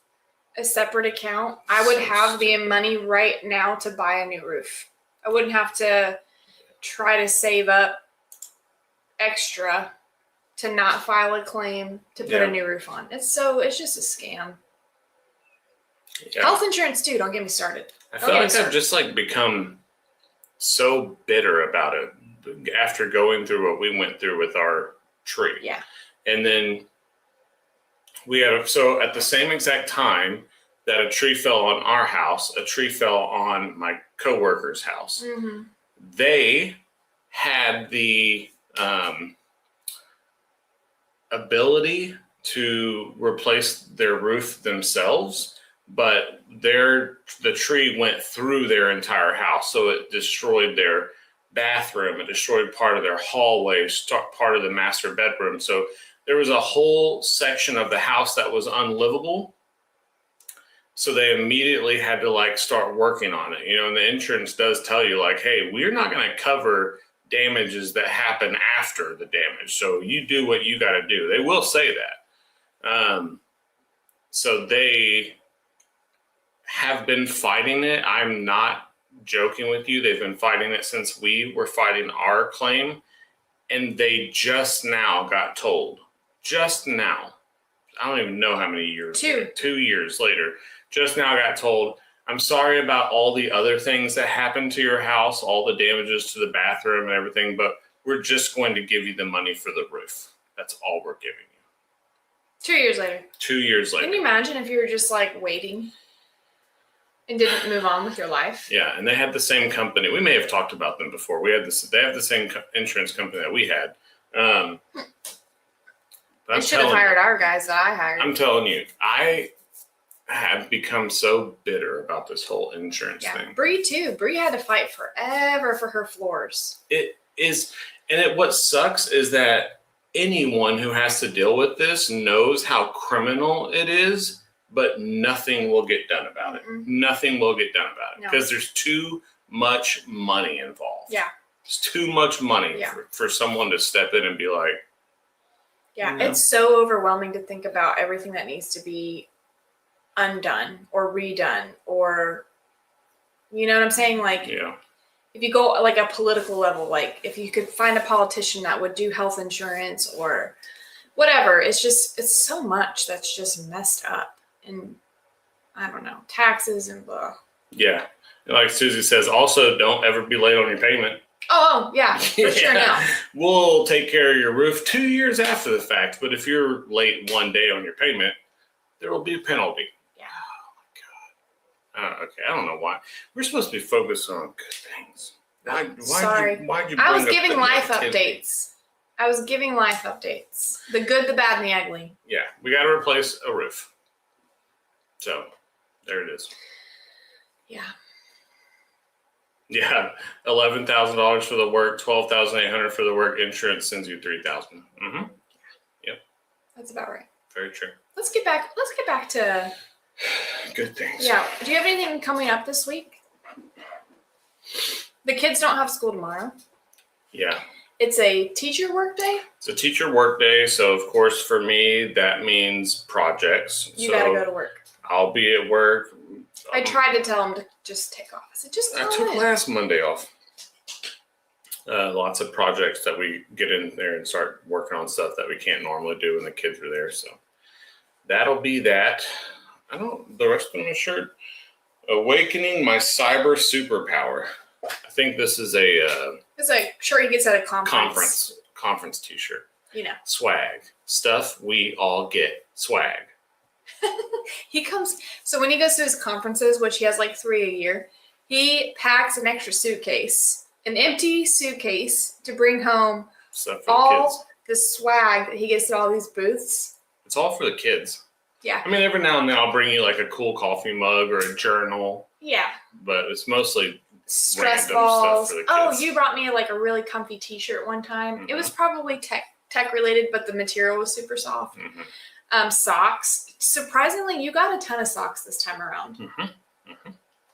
a separate account, I would have the money right now to buy a new roof. I wouldn't have to try to save up extra to not file a claim to put a new roof on. It's just a scam. Yeah. Health insurance too, don't get me started. I feel like I've just become so bitter about it after going through what we went through with our tree. Yeah. And then so at the same exact time that a tree fell on our house, a tree fell on my coworker's house. Mm-hmm. They had the ability to replace their roof themselves, but the tree went through their entire house, so it destroyed their bathroom, it destroyed part of their hallway, part of the master bedroom. So there was a whole section of the house that was unlivable. So they immediately had to like start working on it, and the insurance does tell you like, hey, we're not going to cover damages that happen after the damage. So you do what you got to do. They will say that. So they have been fighting it. I'm not joking with you. They've been fighting it since we were fighting our claim. And they just now got told, just now, I don't even know how many years. 2 years later, just now got told, I'm sorry about all the other things that happened to your house, all the damages to the bathroom and everything, but we're just going to give you the money for the roof. That's all we're giving you. 2 years later. 2 years later. Can you imagine if you were just like waiting and didn't move on with your life? Yeah, and they had the same company. We may have talked about them before. They have the same insurance company that we had. They should have hired our guys that I hired. I'm telling you, I have become so bitter about this whole insurance thing. Bree too. Bree had to fight forever for her floors. It is, and what sucks is that anyone who has to deal with this knows how criminal it is, but nothing will get done about it. Nothing will get done about it because there's too much money involved. Yeah. It's too much money for someone to step in and be like, yeah, it's so overwhelming to think about everything that needs to be undone or redone, or you know what I'm saying? Like, if you go like a political level, like if you could find a politician that would do health insurance or whatever, it's so much that's just messed up, and I don't know, taxes and blah. Yeah, like Susie says, also don't ever be late on your payment. Oh yeah, for sure. Now we'll take care of your roof 2 years after the fact, but if you're late one day on your payment, there will be a penalty. Yeah. Oh my god. Okay, I don't know why. We're supposed to be focused on good things. Sorry. Why'd you I was bring up giving the life negativity? updates. I was giving life updates. The good, the bad, and the ugly. Yeah, we got to replace a roof. So there it is. Yeah. Yeah, $11,000 for the work, $12,800 for the work. Insurance sends you $3,000. Yep. That's about right. Very true. Let's get back to good things. Yeah. Do you have anything coming up this week? The kids don't have school tomorrow. Yeah. It's a teacher work day? It's a teacher work day. So, of course, for me, that means projects. You got to go to work. I'll be at work. I tried to tell them to just take off. I said, I took last Monday off. Lots of projects that we get in there and start working on stuff that we can't normally do when the kids are there. So that'll be that. The rest of my shirt. Awakening my cyber superpower. I think this is it's a shirt he gets at a conference t-shirt. You know. Swag. Stuff we all get. Swag. So when he goes to his conferences, which he has like 3 a year, he packs an extra suitcase, an empty suitcase, to bring home stuff for the kids. The swag that he gets at all these booths. It's all for the kids. Yeah. I mean, every now and then I'll bring you like a cool coffee mug or a journal. Yeah. But it's mostly stress random balls. Stuff for the kids. Oh, you brought me like a really comfy t-shirt one time. It was probably tech related, but the material was super soft. Socks. Surprisingly, you got a ton of socks this time around.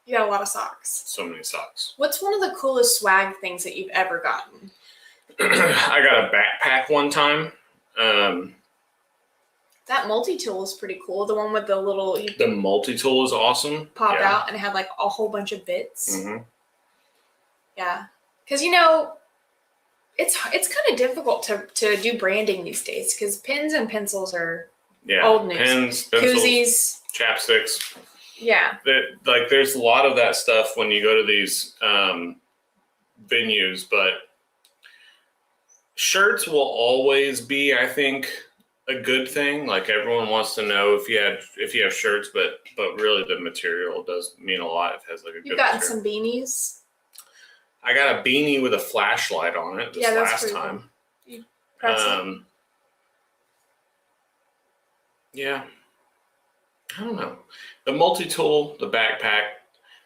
You got a lot of socks. So many socks. What's one of the coolest swag things that you've ever gotten? I got a backpack one time. That multi-tool is pretty cool. The one with the little... The multi-tool is awesome. Pop out and it had like a whole bunch of bits. Yeah. Because, it's kind of difficult to do branding these days because pens and pencils are old news. Pens, pencils, koozies, chapsticks. Yeah. There's a lot of that stuff when you go to these venues, but shirts will always be, I think, a good thing. Like everyone wants to know if you have shirts, but really the material does mean a lot. It has like a good You've gotten material. some beanies. I got a beanie with a flashlight on it this last time. Cool. Yeah. I don't know. The multi-tool, the backpack.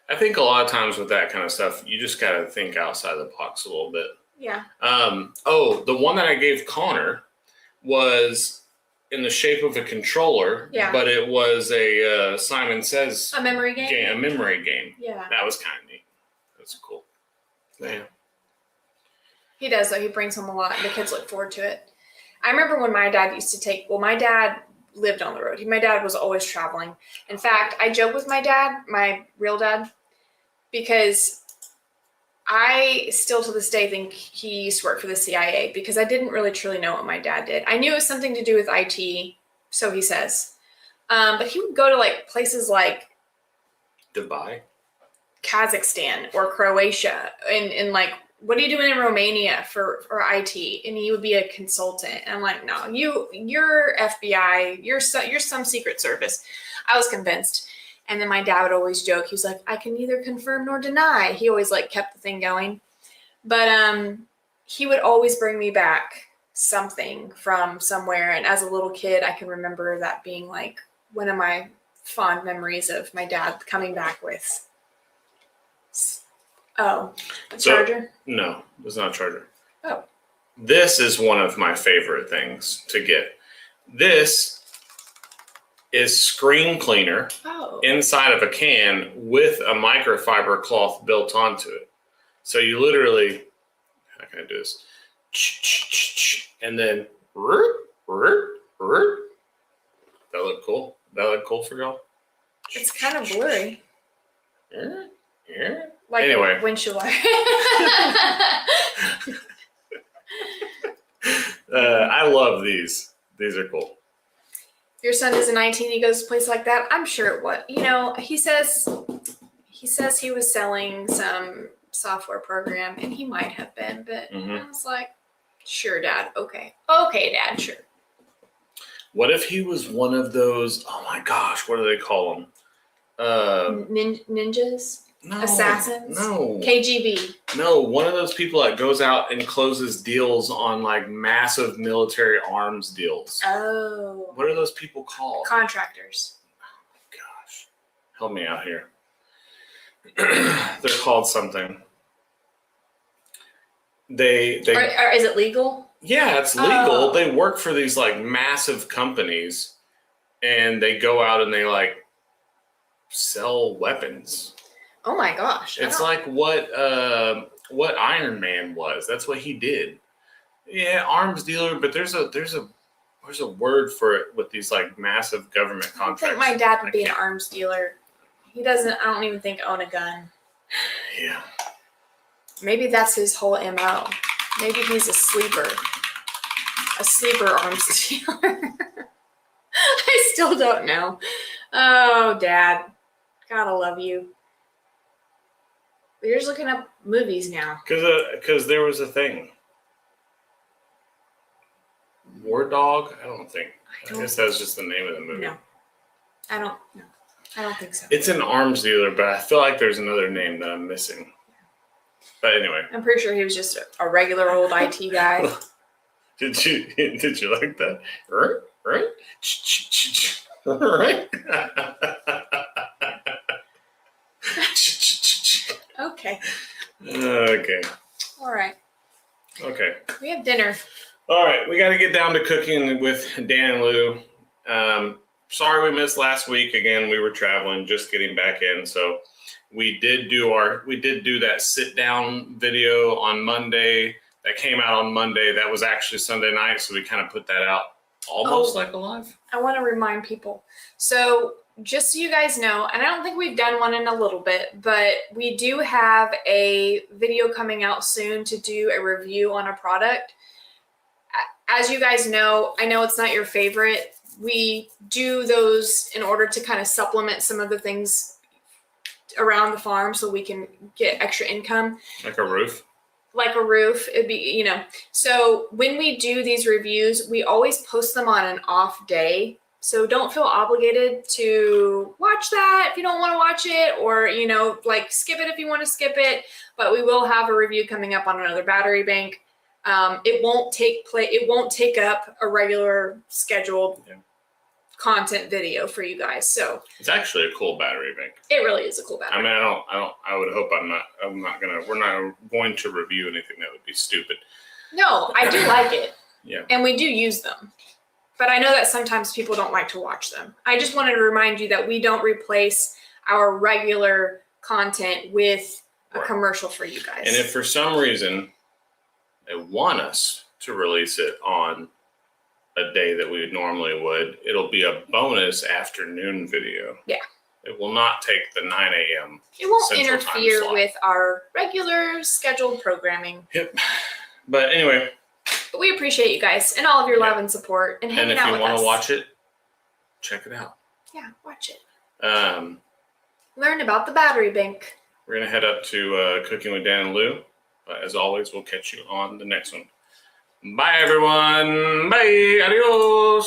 I think a lot of times with that kind of stuff, you just got to think outside the box a little bit. Yeah. The one that I gave Connor was in the shape of a controller. Yeah. But it was a Simon Says A memory game? a memory game. Yeah. That was kind of neat. That's cool. Yeah. He does, though. He brings home a lot, and the kids look forward to it. I remember when my dad used to take, well, my dad lived on the road. My dad was always traveling. In fact, I joke with my dad, my real dad, because I still to this day think he used to work for the CIA because I didn't really truly know what my dad did. I knew it was something to do with IT, so he says. But he would go to like places like Dubai. Kazakhstan or Croatia and like, what are you doing in Romania for IT? And he would be a consultant. And I'm like, no, you're FBI, you're some secret service. I was convinced. And then my dad would always joke. He was like, I can neither confirm nor deny. He always like kept the thing going. But he would always bring me back something from somewhere. And as a little kid, I can remember that being like one of my fond memories of my dad coming back with. Oh, a charger? No, it's not a charger. Oh. This is one of my favorite things to get. This is screen cleaner inside of a can with a microfiber cloth built onto it. So you literally, how can I do this? And then, that look cool? That look cool for y'all? It's kind of blurry. Yeah. Like anyway. windshield wiper. I love these. These are cool. Your son is a 19. He goes to a place like that. I'm sure it was. You know, he says he was selling some software program, and he might have been, but I was like, sure, Dad. Okay, Dad. Sure. What if he was one of those? Oh my gosh, what do they call them? Ninjas. No, assassins. No. KGB. No, one of those people that goes out and closes deals on like massive military arms deals. Oh. What are those people called? Contractors. Oh gosh, help me out here. They're called something. They. Is it legal? Yeah, it's legal. Oh. They work for these like massive companies, and they go out and they like sell weapons. Oh my gosh! It's like what Iron Man was. That's what he did. Yeah, arms dealer. But there's a word for it with these like massive government contracts. I think my dad would be an arms dealer. He doesn't. I don't even think own a gun. Yeah. Maybe that's his whole MO. Maybe he's a sleeper arms dealer. I still don't know. Oh, Dad, gotta love you. You're just looking up movies now. Because there was a thing. War Dog? I don't think. I guess that's just the name of the movie. No. I don't think so. It's an arms dealer, but I feel like there's another name that I'm missing. But anyway. I'm pretty sure he was just a regular old IT guy. Did you like that? Right? Right? Okay. Okay. All right. Okay. We have dinner. All right. We got to get down to cooking with Dan and Lou. Sorry we missed last week. Again, we were traveling, just getting back in. So we did do that sit down video on Monday. That came out on Monday. That was actually Sunday night. So we kind of put that out almost like a live. I want to remind people. So just so you guys know, and I don't think we've done one in a little bit, but we do have a video coming out soon to do a review on a product. As you guys know, I know it's not your favorite. We do those in order to kind of supplement some of the things around the farm so we can get extra income. Like a roof? Like a roof. It'd be, So when we do these reviews, we always post them on an off day. So don't feel obligated to watch that if you don't want to watch it, or, skip it if you want to skip it. But we will have a review coming up on another battery bank. It won't take up a regular scheduled content video for you guys. So it's actually a cool battery bank. It really is a cool battery. I mean, I would hope we're not going to review anything that would be stupid. No, I do like it. Yeah. And we do use them. But I know that sometimes people don't like to watch them. I just wanted to remind you that we don't replace our regular content with a Right. commercial for you guys. And if for some reason they want us to release it on a day that we normally would, it'll be a bonus afternoon video. Yeah. It will not take the 9 a.m. It won't Central Time interfere slot. with our regular scheduled programming. Yep. But anyway, But we appreciate you guys and all of your Yeah. love and support and and hanging if out you with want us. to watch it, check it out. Yeah, watch it. We're Learn about the battery bank. going to head up to Cooking with Dan and Lou. But as always, we'll catch you on the next one. Bye, everyone. Bye. Adios.